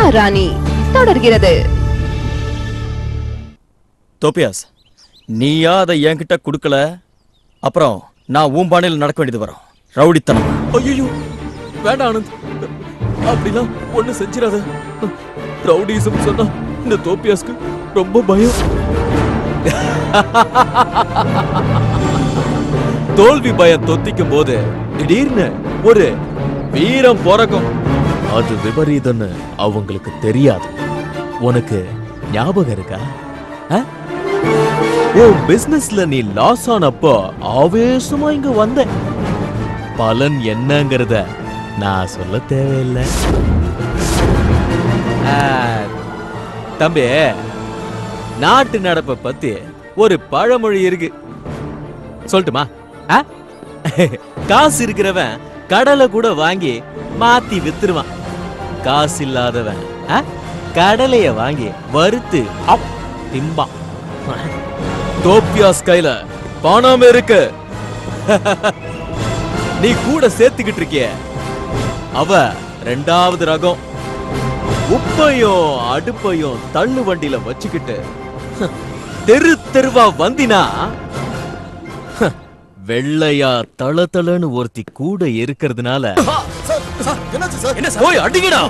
மகாராணி தொடர்கிறது. தோப்பியாஸ், நீயா அதை என்கிட்ட குடுக்கல, அப்புறம் நான் ஊம்பானையில் நடக்க வேண்டியது வரும். ரவுடித்தனம். ஐயோ வேண்டாம் ஆனந்த், அப்படிலாம் ஒண்ணு செஞ்சிடாத. ரவுடிசம் சொன்னா இந்த தோப்பியாஸ்க்கு ரொம்ப பயம். தோல்வி பயம் தொத்திக்கும் போது திடீர்னு ஒரு வீரம் பிறக்கும். அது விபரீதம்னு அவங்களுக்கு தெரியாது. உனக்கு ஞாபகம் இருக்கா? உன் பிசினஸ்ல நீ லாஸ் ஆனப்போ ஆவேசமா இங்க வந்த. பலன் என்னங்கறத நான் சொல்ல தேவையில்லை. தம்பி, நாட்டு நடப்பை பத்தி ஒரு பழமொழி இருக்கு, சொல்லட்டுமா? காசு இருக்கிறவன் கடலை கூட வாங்கி மாத்தி வித்துருவான். காசு இல்லாதவன் கடலைய வாங்கி வறுத்து திம்பான். தோப்பியாஸ் கையில பணம் இருக்கு, நீ கூட சேர்த்துக்கிட்டு இருக்கிய. அவ ரெண்டாவது ரகம். உப்பையும் அடுப்பையும் தள்ளு வண்டியில வச்சுக்கிட்டு தெரு தெருவா வந்தினா வெள்ளையா தளதளன்னு ஒருத்தி கூட இருக்கிறதுனால போய் அடிங்கடா.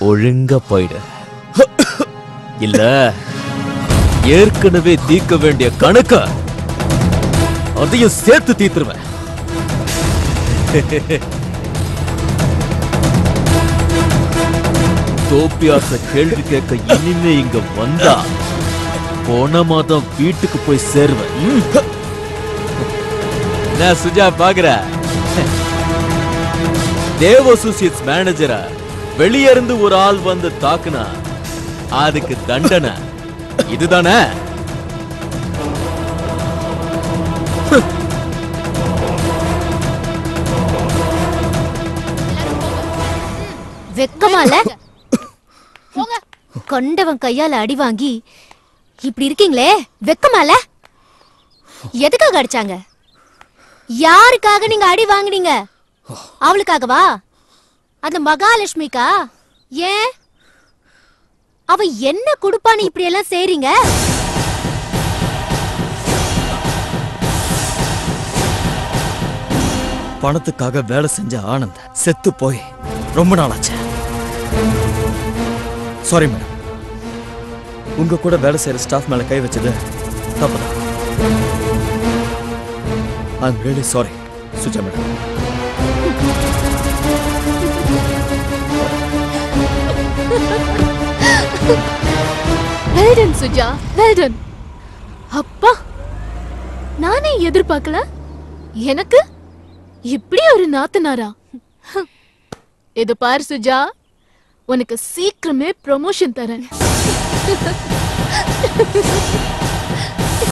ஒழுங்கா போயிடு, இல்ல ஏற்கனவே தீர்க்க வேண்டிய கணக்க அதையும் சேர்த்து தீர்த்துருவேன். தோப்பியாச கேள்வி கேட்க இனிமே இங்க வந்தா போன மாதம் வீட்டுக்கு போய் சேருவேன். நான் சுஜா பாக்குற தேவ் அசோசியேட்ஸ் மேனேஜரா வெளியே இருந்து ஒரு ஆள் வந்து தாக்குனா அதுக்கு தண்டனை இதுதானே? வெக்கமால கொண்டவன் கையால அடி வாங்கி இப்படி இருக்கீங்களே, வெக்கமால? எதுக்காக அடிச்சாங்க? யாருக்காக நீங்க அடி வாங்குனீங்க? அவளுக்காகவா? அந்த மகாலட்சுமிக்கா? ஏன் அவ என்ன குடுப்பான்னு இப்படி எல்லாம் செய்றீங்க? பணத்துக்காக வேலை செஞ்ச ஆனந்த் செத்து போய் ரொம்ப நாளாச்சு. சாரி மேடம், உங்க கூட வேலை செய்யற ஸ்டாஃப் மேல கை வச்சது தப்புதான். I am really sorry Suja madam. Well done, Suja, well done. அப்பா, நானே எதிர்பார்க்கல. எனக்கு இப்படி ஒரு நாத்தனாரா? இது பாரு சுஜா, உனக்கு சீக்கிரமே ப்ரமோஷன் தரேன்.